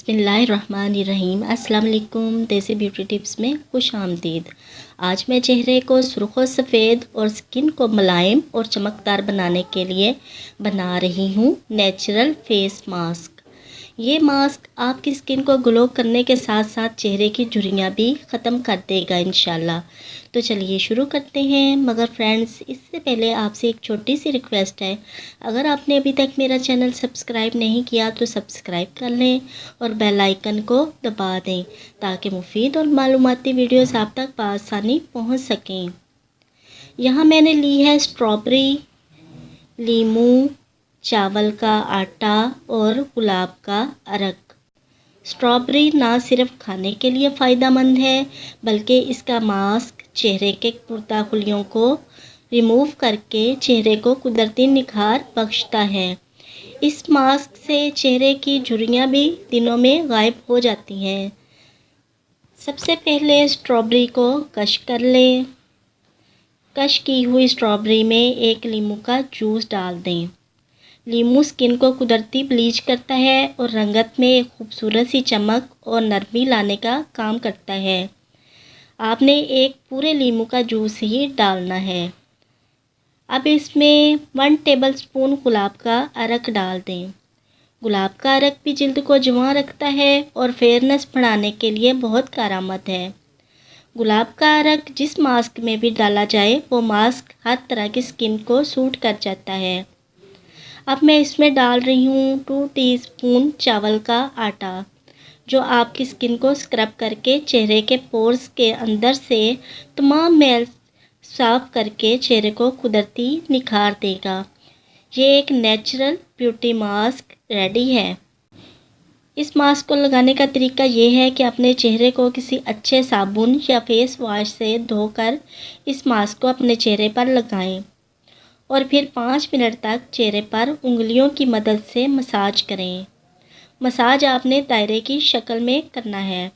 बिस्मिल्लाहिर्रहमानिर्रहीम। अस्सलाम वालेकुम। देसी ब्यूटी टिप्स में खुश आमदीद। आज मैं चेहरे को सुर्ख और सफ़ेद और स्किन को मुलायम और चमकदार बनाने के लिए बना रही हूँ नेचुरल फेस मास्क। ये मास्क आपकी स्किन को ग्लो करने के साथ साथ चेहरे की झुर्रियाँ भी ख़त्म कर देगा इंशाल्लाह। तो चलिए शुरू करते हैं। मगर फ्रेंड्स, इससे पहले आपसे एक छोटी सी रिक्वेस्ट है, अगर आपने अभी तक मेरा चैनल सब्सक्राइब नहीं किया तो सब्सक्राइब कर लें और बेल आइकन को दबा दें ताकि मुफीद और मालूमाती वीडियोस आप तक बआसानी पहुंच सकें। यहाँ मैंने ली है स्ट्रॉबेरी, लीमू, चावल का आटा और गुलाब का अर्क। स्ट्रॉबेरी ना सिर्फ खाने के लिए फ़ायदेमंद है बल्कि इसका मास्क चेहरे के पुर्ताखुलियों को रिमूव करके चेहरे को कुदरती निखार बख्शता है। इस मास्क से चेहरे की झुर्रियाँ भी दिनों में गायब हो जाती हैं। सबसे पहले स्ट्रॉबेरी को क्रश कर लें। क्रश की हुई स्ट्रॉबेरी में एक लीमू का जूस डाल दें। लीमू स्किन को कुदरती ब्लीच करता है और रंगत में एक खूबसूरत सी चमक और नरमी लाने का काम करता है। आपने एक पूरे लीमू का जूस ही डालना है। अब इसमें 1 टेबलस्पून गुलाब का अर्क डाल दें। गुलाब का अर्क भी जिल्द को जवां रखता है और फेयरनेस बढ़ाने के लिए बहुत कारआमद है। गुलाब का अर्क जिस मास्क में भी डाला जाए वो मास्क हर तरह की स्किन को सूट कर जाता है। अब मैं इसमें डाल रही हूँ 2 टीस्पून चावल का आटा, जो आपकी स्किन को स्क्रब करके चेहरे के पोर्स के अंदर से तमाम मैल साफ़ करके चेहरे को कुदरती निखार देगा। ये एक नेचुरल ब्यूटी मास्क रेडी है। इस मास्क को लगाने का तरीका ये है कि अपने चेहरे को किसी अच्छे साबुन या फेस वॉश से धोकर इस मास्क को अपने चेहरे पर लगाएं और फिर 5 मिनट तक चेहरे पर उंगलियों की मदद से मसाज करें। मसाज आपने दायरे की शक्ल में करना है।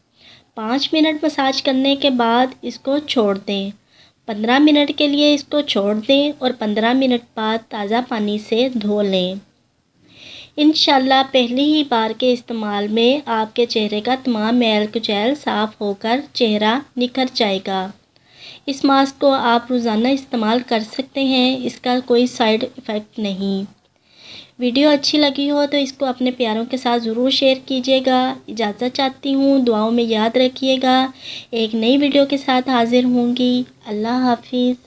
5 मिनट मसाज करने के बाद इसको छोड़ दें। 15 मिनट के लिए इसको छोड़ दें और 15 मिनट बाद ताज़ा पानी से धो लें। इंशाल्लाह पहली ही बार के इस्तेमाल में आपके चेहरे का तमाम मैल कुचैल साफ़ होकर चेहरा निखर जाएगा। इस मास्क को आप रोज़ाना इस्तेमाल कर सकते हैं, इसका कोई साइड इफ़ेक्ट नहीं। वीडियो अच्छी लगी हो तो इसको अपने प्यारों के साथ ज़रूर शेयर कीजिएगा। इजाज़त चाहती हूँ, दुआओं में याद रखिएगा। एक नई वीडियो के साथ हाज़िर होंगी। अल्लाह हाफिज़।